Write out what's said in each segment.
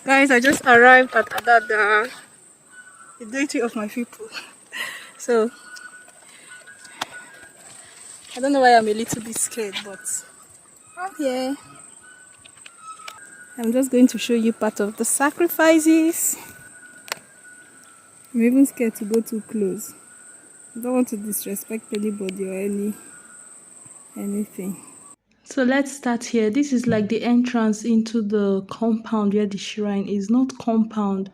Guys, I just arrived at Adada, the deity of my people. So I don't know why I'm a little bit scared, but I'm here. I'm just going to show you part of the sacrifices. I'm even scared to go too close. I don't want to disrespect anybody or anything. So let's start here. This is like the entrance into the compound where the shrine is. Not compound.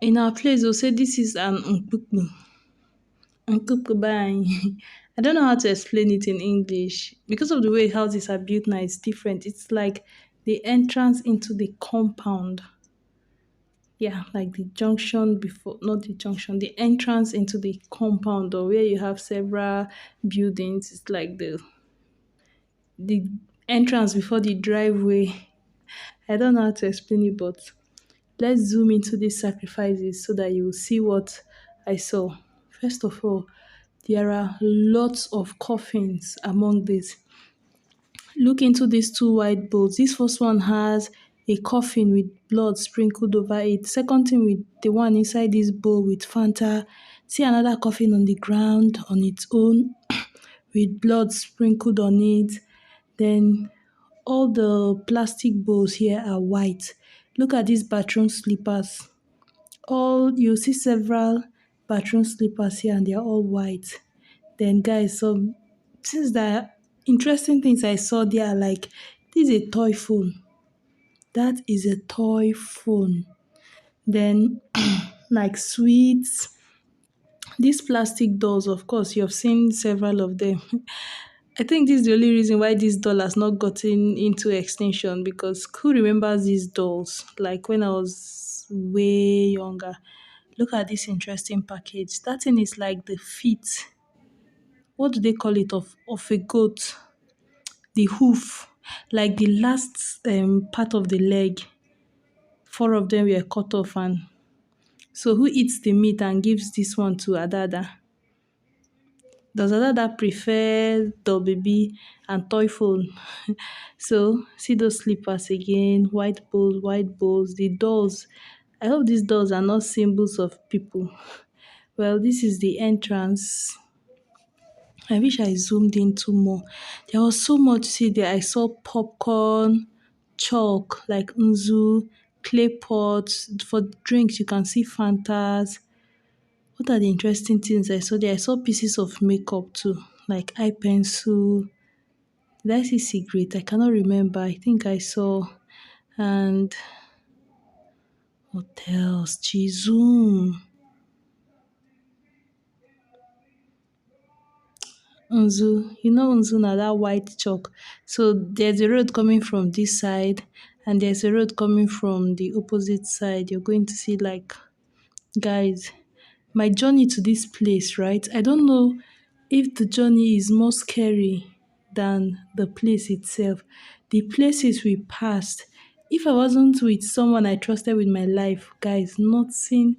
In our place, they'll say this is an nkpukpu. Nkpukpu. I don't know how to explain it in English. Because of the way houses are built now, it's different. It's like the entrance into the compound. Yeah, like the junction before, not the junction, the entrance into the compound, or where you have several buildings. It's like the entrance before the driveway. I don't know how to explain it, but let's zoom into these sacrifices so that you will see what I saw. First of all, there are lots of coffins among these. Look into these two white bowls. This first one has a coffin with blood sprinkled over it. Second thing with the one inside this bowl with Fanta. See another coffin on the ground on its own with blood sprinkled on it. Then all the plastic bowls here are white. Look at these bathroom slippers. You see several bathroom slippers here and they're all white. Then guys, some since the interesting things I saw there are like this is a toy phone. That is a toy phone. Then like sweets. These plastic dolls, of course, you have seen several of them. I think this is the only reason why this doll has not gotten into extinction because who remembers these dolls? Like when I was way younger. Look at this interesting package. That thing is like the feet. What do they call it of a goat? The hoof. Like the last part of the leg. Four of them were cut off, and so who eats the meat and gives this one to Adada? Does Adada prefer the baby and toy phone? So see those slippers again, white bowls, the dolls. I hope these dolls are not symbols of people. Well, this is the entrance. I wish I zoomed into more. There was so much to see there. I saw popcorn, chalk like nzu, clay pots. For drinks, you can see Fantas. What are the interesting things I saw there? I saw pieces of makeup too, like eye pencil. Did I see cigarette? I cannot remember. I think I saw. And what else? Chizoom. Unzu. You know Unzu now, that white chalk. So there's a road coming from this side and there's a road coming from the opposite side. You're going to see like guys, my journey to this place, right? I don't know if the journey is more scary than the place itself. The places we passed, if I wasn't with someone I trusted with my life, guys, nothing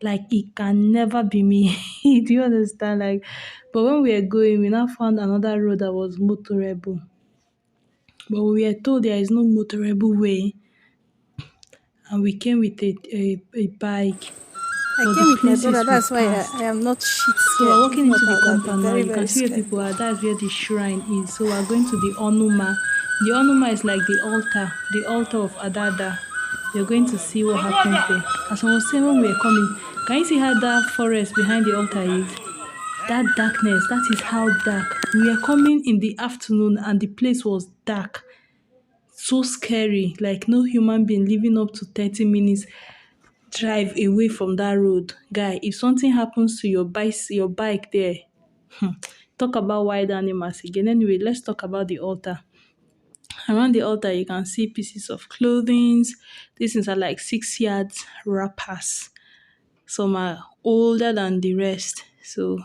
like it can never be me. Do you understand? Like, but when we were going, we now found another road that was motorable. But we were told there is no motorable way, and we came with a bike. I But came the with my brother, places we that's why passed. I am not shit So scared. we're If walking not, into I the would have been compound now. very, You very can see where scared. people are. That's where the shrine is. So we're going to the Onuma. The Onuma is like the altar of Adada. You're going to see what happens there. As I was saying when we were coming, can you see how that forest behind the altar is? That darkness, that is how dark. We were coming in the afternoon and the place was dark. So scary. Like no human being living up to 30 minutes drive away from that road. Guy, if something happens to your bike there, talk about wild animals again. Anyway, let's talk about the altar. Around the altar, you can see pieces of clothing. These things are like 6 yards wrappers. Some are older than the rest. So,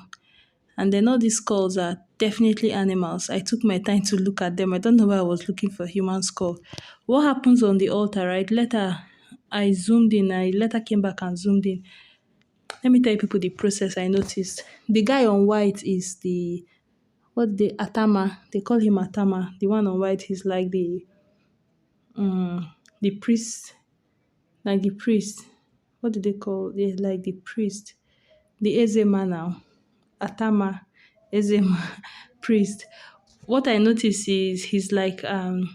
and then all these skulls are definitely animals. I took my time to look at them. I don't know why I was looking for human skull. What happens on the altar, right? Later, I zoomed in. I later came back and zoomed in. Let me tell you people the process I noticed. The guy on white is the Atama. They call him Atama. The one on white is like the priest, like the priest. What do they call? Yeah, like the priest, the Ezema now, Atama, Ezema priest. What I notice is he's like an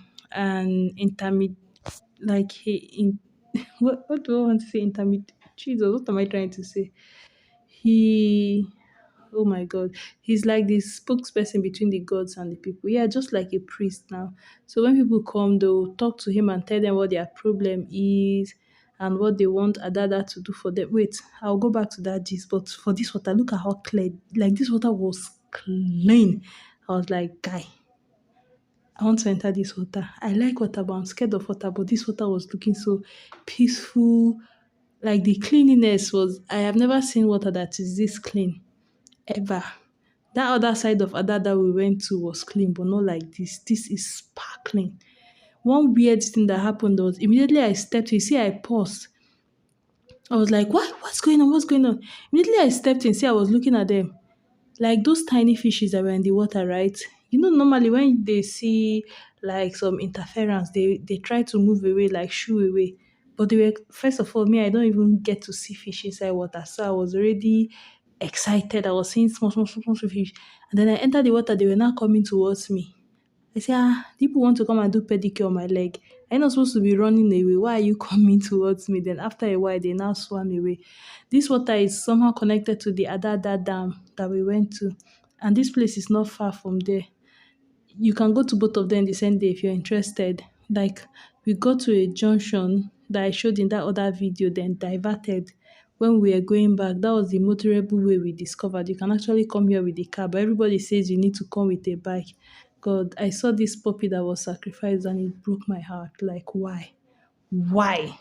intermediate, like he in what do I want to say intermediate? Jesus, what am I trying to say? He, oh my God, he's like the spokesperson between the gods and the people. Yeah, just like a priest now. So when people come, they'll talk to him and tell them what their problem is and what they want Adada to do for them. Wait, I'll go back to that gist. But for this water, look at how clear. Like this water was clean. I was like, guy, I want to enter this water. I like water, but I'm scared of water. But this water was looking so peaceful. Like the cleanliness was, I have never seen water that is this clean ever. That other side of Ada that we went to was clean, but not like this. This is sparkling. One weird thing that happened was immediately I stepped, you see, I paused. I was like, what? What's going on? What's going on? Immediately I stepped in, see, I was looking at them. Like those tiny fishes that were in the water, right? You know, normally when they see like some interference, they try to move away, like shoo away. But they were, first of all, me, I don't even get to see fish inside water. So I was already excited. I was seeing small, small, small, small fish. And then I entered the water, they were now coming towards me. I say, people want to come and do pedicure on my leg. I'm not supposed to be running away. Why are you coming towards me? Then after a while, they now swam away. This water is somehow connected to the Adada Dam that we went to. And this place is not far from there. You can go to both of them the same day if you're interested. Like, we got to a junction that I showed in that other video, then diverted. When we were going back, that was the motorable way we discovered. You can actually come here with a car, but everybody says you need to come with a bike. God, I saw this puppy that was sacrificed and it broke my heart. Like, why? Why?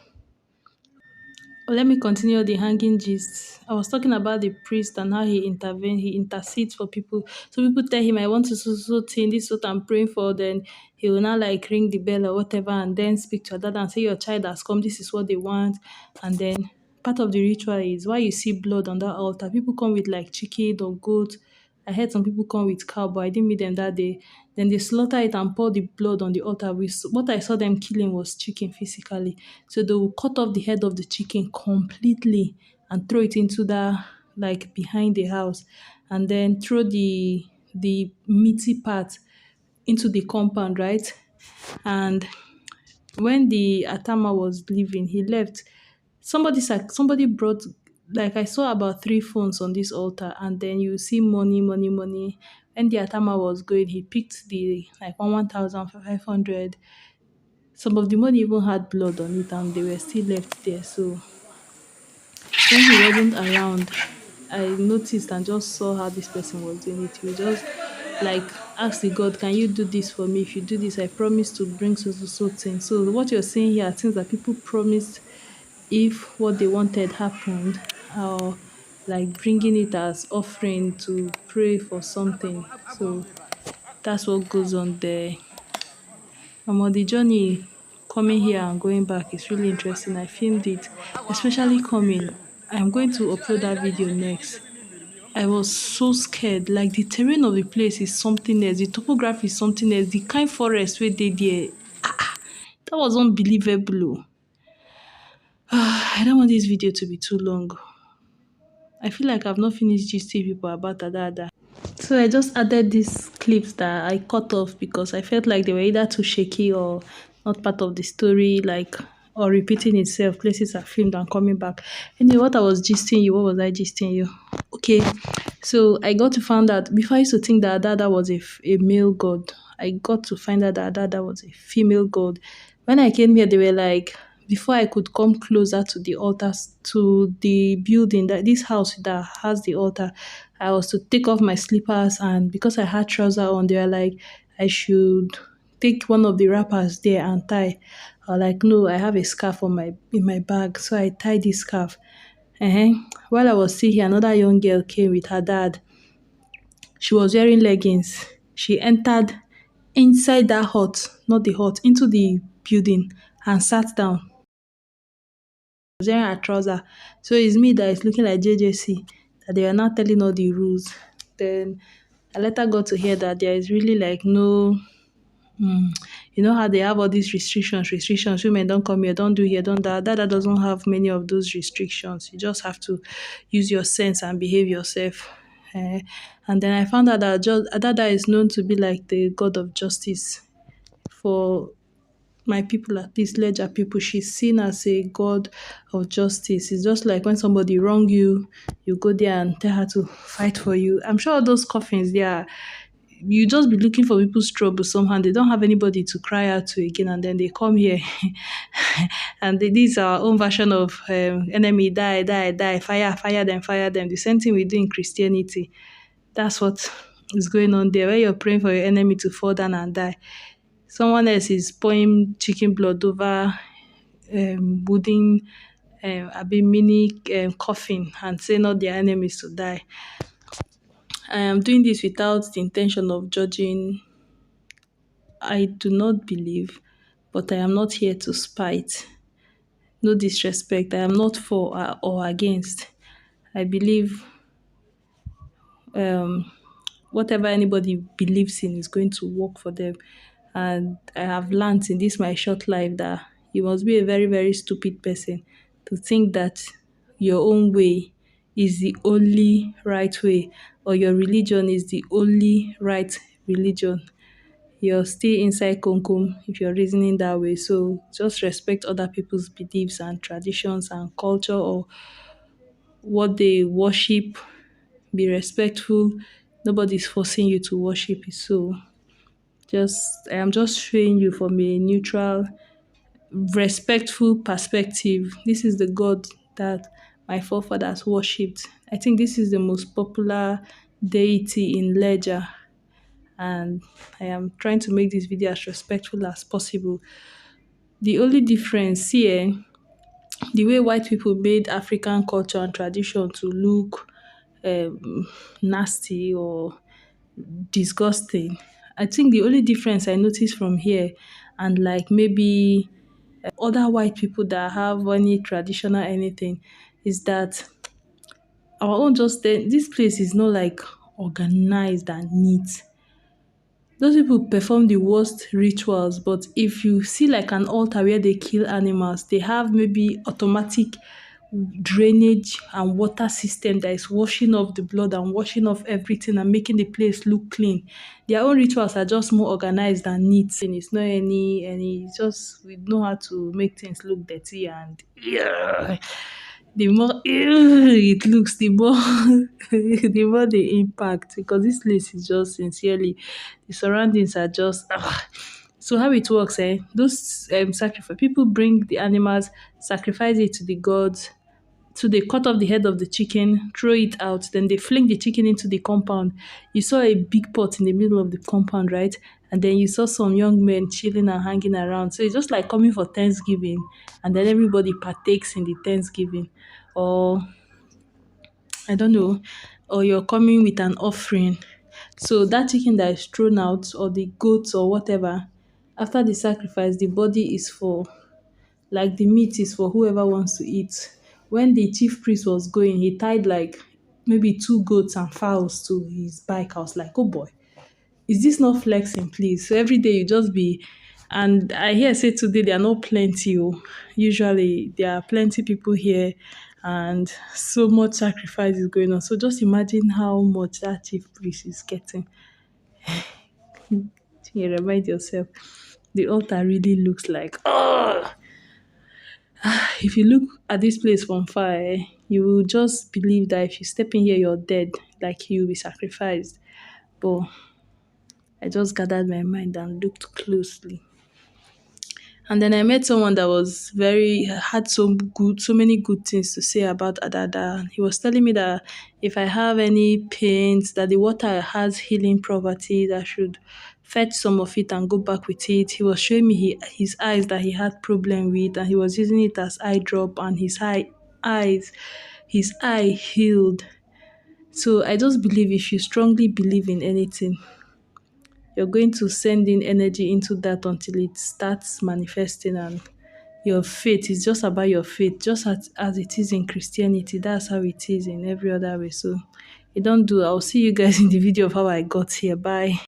Well, let me continue the hanging gist. I was talking about the priest and how he intervenes, he intercedes for people. So people tell him, I want to so thing, this is what I'm praying for. Then he will now like ring the bell or whatever and then speak to your dad and say, your child has come, this is what they want. And then part of the ritual is why you see blood on that altar. People come with like chicken or goat. I heard some people come with cow, but I didn't meet them that day. Then they slaughter it and pour the blood on the altar. What I saw them killing was chicken physically. So they will cut off the head of the chicken completely and throw it into the like behind the house, and then throw the meaty part into the compound, right? And when the Atama was leaving, he left. Somebody brought, like I saw about three phones on this altar, and then you see money, money, money. When the Atama was going, he picked the like 1,500. Some of the money even had blood on it, and they were still left there. So when he wasn't around, I noticed and just saw how this person was doing it. He just like ask the God, can you do this for me? If you do this, I promise to bring so thing. So what you're saying here are things that people promised if what they wanted happened, or like bringing it as offering to pray for something. So that's what goes on there. On the journey coming here and going back is really interesting. I filmed it, especially coming. I'm going to upload that video next. I was so scared. Like the terrain of the place is something else. The topography is something else. The kind forest where they there. That was unbelievable. I don't want this video to be too long. I feel like I've not finished gisting people about Adada. So I just added these clips that I cut off because I felt like they were either too shaky or not part of the story, like or repeating itself. Places are filmed and coming back. Anyway, what I was gisting you, what was I gisting you? Okay, so I got to find out before I used to think that Adada was a male god. I got to find out that Adada was a female god. When I came here, they were like, before I could come closer to the altars, to the building, that this house that has the altar, I was to take off my slippers, and because I had trousers on, they were like, I should take one of the wrappers there and tie. I was like, no, I have a scarf on in my bag, so I tied this scarf. uh While I was still here, another young girl came with her dad. She was wearing leggings. She entered inside that hut, not the hut, into the building and sat down. Was wearing her trouser. So it's me that is looking like JJC, that they are now telling all the rules. Then I later got to hear that there is really like no Mm. You know how they have all these restrictions. Women don't come here, don't do here, don't that. Dada doesn't have many of those restrictions. You just have to use your sense and behave yourself. Eh, and then I found out that Dada is known to be like the god of justice for my people, at least Ledger people. She's seen as a god of justice. It's just like when somebody wrong you, you go there and tell her to fight for you. I'm sure all those coffins there, you just be looking for people's trouble somehow. They don't have anybody to cry out to again, and then they come here and this is our own version of enemy die, die, die, fire, fire them, fire them. The same thing we do in Christianity. That's what is going on there. Where you're praying for your enemy to fall down and die. Someone else is pouring chicken blood over wooden a bit mini coffin and saying all their enemies to die. I am doing this without the intention of judging. I do not believe, but I am not here to spite. No disrespect. I am not for or against. I believe um, whatever anybody believes in is going to work for them. And I have learned in this my short life that you must be a very, very stupid person to think that your own way is the only right way, or your religion is the only right religion. You're still inside Konkum if you're reasoning that way. So just respect other people's beliefs and traditions and culture or what they worship. Be respectful. Nobody's forcing you to worship it. So I am just showing you from a neutral, respectful perspective. This is the God that my forefathers worshipped. I think this is the most popular deity in Ledger, and I am trying to make this video as respectful as possible. The only difference here, the way white people made African culture and tradition to look nasty or disgusting. I think the only difference I noticed from here and like maybe other white people that have any traditional anything is that our own just this place is not like organized and neat. Those people perform the worst rituals, but if you see like an altar where they kill animals, they have maybe automatic drainage and water system that is washing off the blood and washing off everything and making the place look clean. Their own rituals are just more organized and neat. And it's not any it's just we know how to make things look dirty and yeah. The more it looks, the more the more the impact because this place is just sincerely the surroundings are just so how it works, those sacrifice people bring the animals, sacrifice it to the gods. So they cut off the head of the chicken, throw it out, then they fling the chicken into the compound. You saw a big pot in the middle of the compound, right? And then you saw some young men chilling and hanging around. So it's just like coming for Thanksgiving, and then everybody partakes in the Thanksgiving. Or I don't know, or you're coming with an offering. So that chicken that is thrown out, or the goats or whatever, after the sacrifice, the body is for like the meat is for whoever wants to eat. When the chief priest was going, he tied like maybe two goats and fowls to his bike. I was like, oh boy, is this not flexing, please? So every day you just be, and I hear say today there are not plenty. Oh. Usually there are plenty people here, and so much sacrifice is going on. So just imagine how much that chief priest is getting. You remind yourself, the altar really looks like oh. If you look at this place from far, you will just believe that if you step in here, you're dead, like you will be sacrificed. But I just gathered my mind and looked closely. And then I met someone that was had so many good things to say about Adada. He was telling me that if I have any pains, that the water has healing properties, I should fetch some of it and go back with it. He was showing me his eyes that he had problem with, and he was using it as eye drop, and his eye healed. So I just believe if you strongly believe in anything, you're going to send in energy into that until it starts manifesting, and your faith is just about your faith, just as it is in Christianity. That's how it is in every other way. So you don't do. I'll see you guys in the video of how I got here. Bye.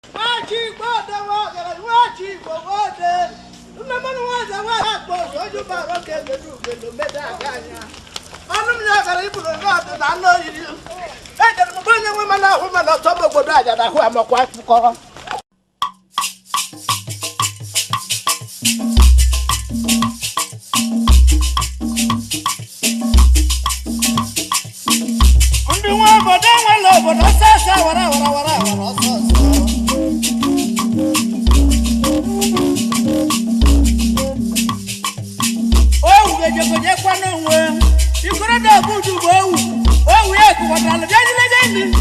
You could have done good to go. Oh, we have to